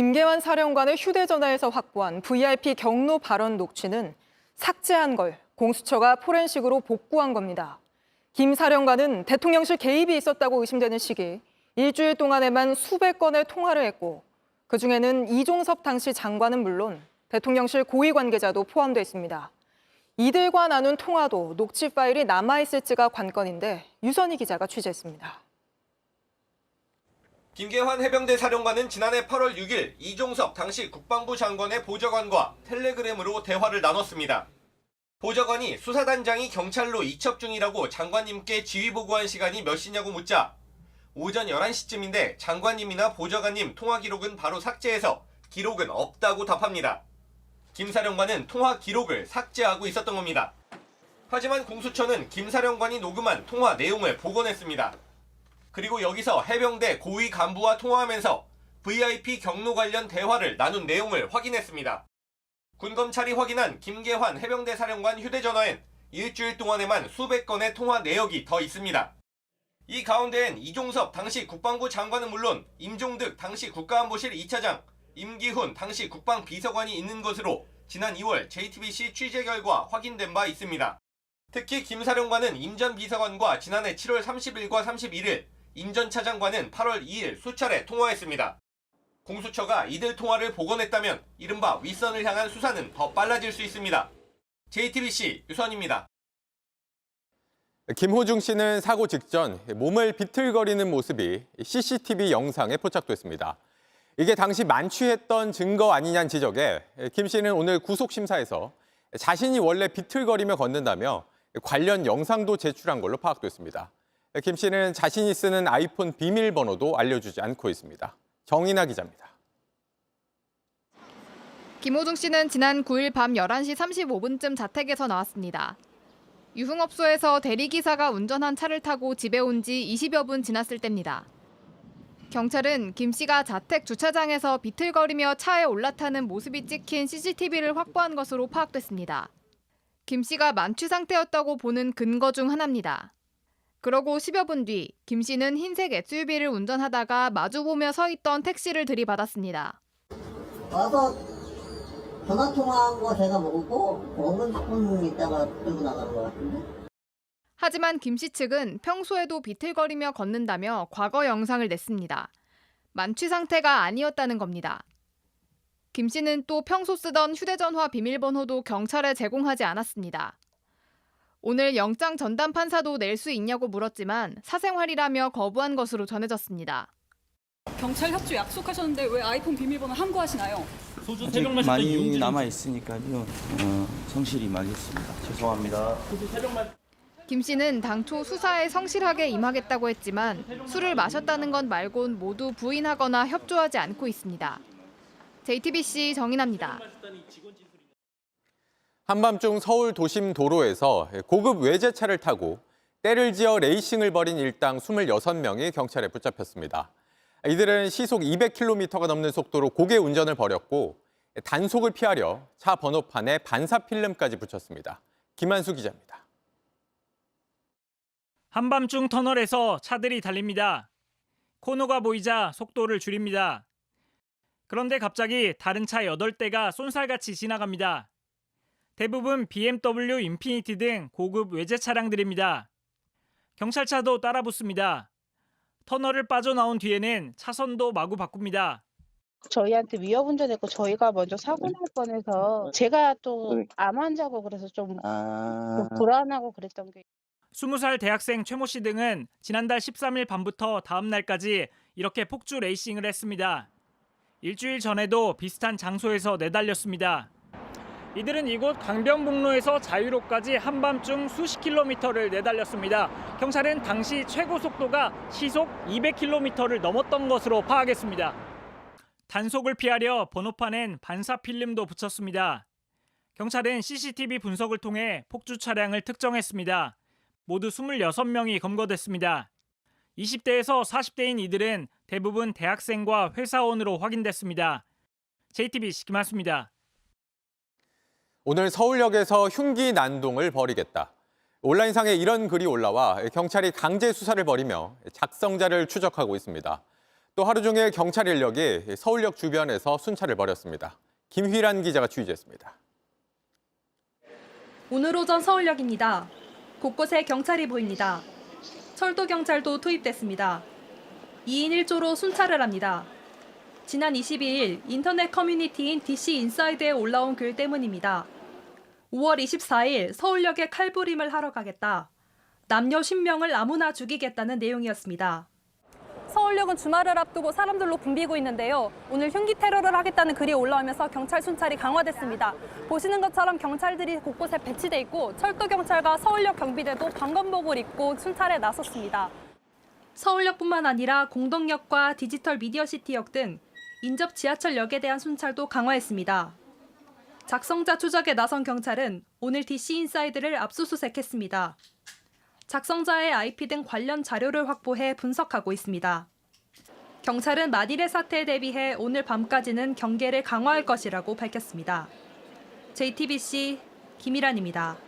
김계환 사령관의 휴대전화에서 확보한 VIP 경로 발언 녹취는 삭제한 걸 공수처가 포렌식으로 복구한 겁니다. 김 사령관은 대통령실 개입이 있었다고 의심되는 시기 일주일 동안에만 수백 건의 통화를 했고 그중에는 이종섭 당시 장관은 물론 대통령실 고위 관계자도 포함돼 있습니다. 이들과 나눈 통화도 녹취 파일이 남아있을지가 관건인데 유선희 기자가 취재했습니다. 김계환 해병대 사령관은 지난해 8월 6일 이종섭 당시 국방부 장관의 보좌관과 텔레그램으로 대화를 나눴습니다. 보좌관이 수사단장이 경찰로 이첩 중이라고 장관님께 지휘 보고한 시간이 몇 시냐고 묻자 오전 11시쯤인데 장관님이나 보좌관님 통화 기록은 바로 삭제해서 기록은 없다고 답합니다. 김 사령관은 통화 기록을 삭제하고 있었던 겁니다. 하지만 공수처는 김 사령관이 녹음한 통화 내용을 복원했습니다. 그리고 여기서 해병대 고위 간부와 통화하면서 VIP 경로 관련 대화를 나눈 내용을 확인했습니다. 군검찰이 확인한 김계환 해병대 사령관 휴대전화엔 일주일 동안에만 수백 건의 통화 내역이 더 있습니다. 이 가운데엔 이종섭 당시 국방부 장관은 물론 임종득 당시 국가안보실 2차장, 임기훈 당시 국방비서관이 있는 것으로 지난 2월 JTBC 취재 결과 확인된 바 있습니다. 특히 김 사령관은 임 전 비서관과 지난해 7월 30일과 31일, 임 전 차장과는 8월 2일 수차례 통화했습니다. 공수처가 이들 통화를 복원했다면 이른바 윗선을 향한 수사는 더 빨라질 수 있습니다. JTBC 유선입니다. 김호중 씨는 사고 직전 몸을 비틀거리는 모습이 CCTV 영상에 포착됐습니다. 이게 당시 만취했던 증거 아니냐는 지적에 김 씨는 오늘 구속심사에서 자신이 원래 비틀거리며 걷는다며 관련 영상도 제출한 걸로 파악됐습니다. 김 씨는 자신이 쓰는 아이폰 비밀번호도 알려주지 않고 있습니다. 정인아 기자입니다. 김호중 씨는 지난 9일 밤 11시 35분쯤 자택에서 나왔습니다. 유흥업소에서 대리기사가 운전한 차를 타고 집에 온 지 20여 분 지났을 때입니다. 경찰은 김 씨가 자택 주차장에서 비틀거리며 차에 올라타는 모습이 찍힌 CCTV를 확보한 것으로 파악됐습니다. 김 씨가 만취 상태였다고 보는 근거 중 하나입니다. 그러고 10여 분 뒤 김 씨는 흰색 SUV를 운전하다가 마주보며 서 있던 택시를 들이받았습니다. 와서 전화 통화한 거 제가 먹고 5분 있다가 들고 나가는 것 같은데. 하지만 김 씨 측은 평소에도 비틀거리며 걷는다며 과거 영상을 냈습니다. 만취 상태가 아니었다는 겁니다. 김 씨는 또 평소 쓰던 휴대전화 비밀번호도 경찰에 제공하지 않았습니다. 오늘 영장 전담 판사도 낼 수 있냐고 물었지만 사생활이라며 거부한 것으로 전해졌습니다. 경찰 협조 약속하셨는데 왜 아이폰 비밀번호 함구하시나요? 많이 남아 있으니까요. 성실히 임하겠습니다. 죄송합니다. 김 씨는 당초 수사에 성실하게 임하겠다고 했지만 술을 마셨다는 것 말곤 모두 부인하거나 협조하지 않고 있습니다. JTBC 정인아입니다. 한밤중 서울 도심 도로에서 고급 외제차를 타고 때를 지어 레이싱을 벌인 일당 26명이 경찰에 붙잡혔습니다. 이들은 시속 200km가 넘는 속도로 고개 운전을 벌였고 단속을 피하려 차 번호판에 반사필름까지 붙였습니다. 김한수 기자입니다. 한밤중 터널에서 차들이 달립니다. 코너가 보이자 속도를 줄입니다. 그런데 갑자기 다른 차 8대가 쏜살같이 지나갑니다. 대부분 BMW 인피니티 등 고급 외제 차량들입니다. 경찰차도 따라붙습니다. 터널을 빠져나온 뒤에는 차선도 마구 바꿉니다. 저희한테 위협 운전했고 저희가 먼저 사고 날 뻔해서 제가 또 암 환자고 그래서 좀 불안하고 그랬던 게. 20살 대학생 최모 씨 등은 지난달 13일 밤부터 다음 날까지 이렇게 폭주 레이싱을 했습니다. 일주일 전에도 비슷한 장소에서 내달렸습니다. 이들은 이곳 강변북로에서 자유로까지 한밤중 수십 킬로미터를 내달렸습니다. 경찰은 당시 최고 속도가 시속 200km를 넘었던 것으로 파악했습니다. 단속을 피하려 번호판엔 반사필름도 붙였습니다. 경찰은 CCTV 분석을 통해 폭주 차량을 특정했습니다. 모두 26명이 검거됐습니다. 20대에서 40대인 이들은 대부분 대학생과 회사원으로 확인됐습니다. JTBC 김한수입니다. 오늘 서울역에서 흉기 난동을 벌이겠다. 온라인상에 이런 글이 올라와 경찰이 강제 수사를 벌이며 작성자를 추적하고 있습니다. 또 하루 종일 경찰 인력이 서울역 주변에서 순찰을 벌였습니다. 김휘란 기자가 취재했습니다. 오늘 오전 서울역입니다. 곳곳에 경찰이 보입니다. 철도 경찰도 투입됐습니다. 2인 1조로 순찰을 합니다. 지난 22일 인터넷 커뮤니티인 DC 인사이드에 올라온 글 때문입니다. 5월 24일 서울역에 칼부림을 하러 가겠다. 남녀 10명을 아무나 죽이겠다는 내용이었습니다. 서울역은 주말을 앞두고 사람들로 붐비고 있는데요. 오늘 흉기 테러를 하겠다는 글이 올라오면서 경찰 순찰이 강화됐습니다. 보시는 것처럼 경찰들이 곳곳에 배치돼 있고 철도 경찰과 서울역 경비대도 방검복을 입고 순찰에 나섰습니다. 서울역뿐만 아니라 공덕역과 디지털 미디어시티역 등 인접 지하철역에 대한 순찰도 강화했습니다. 작성자 추적에 나선 경찰은 오늘 DC 인사이드를 압수수색했습니다. 작성자의 IP 등 관련 자료를 확보해 분석하고 있습니다. 경찰은 만일의 사태에 대비해 오늘 밤까지는 경계를 강화할 것이라고 밝혔습니다. JTBC 김희란입니다.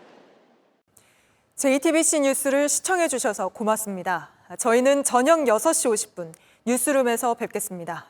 JTBC 뉴스를 시청해 주셔서 고맙습니다. 저희는 저녁 6시 50분 뉴스룸에서 뵙겠습니다.